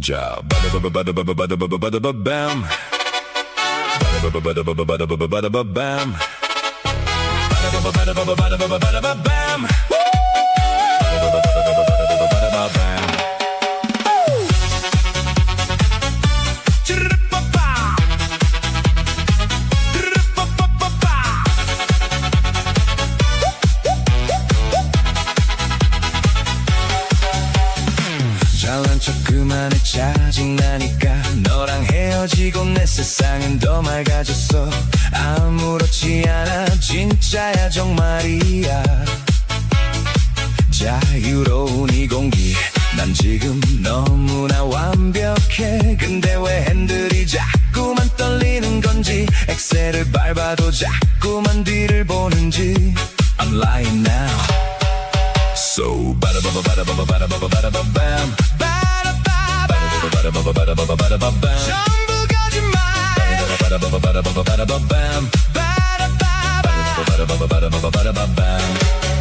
자, 바다바바바다바바바다바밤. 바다바바바다바바바다바밤. 바다바바바다바바바다바밤. 잘난 척 그만해 짜증나니까 너랑 헤어지고 내 세상은 더 맑아졌어 아무렇지 않아 진짜야 정말이야 자유로운 이 공기 난 지금 너무나 완벽해 근데 왜 핸들이 자꾸만 떨리는 건지 엑셀을 밟아도 자꾸만 뒤를 보는지 I'm lying now So, 바다바바바다바바바다바밤. 바다바바바다바바바다바밤. 전부 거짓말 바다바바바다바바바다바밤. 바다바바바다바바바다바밤.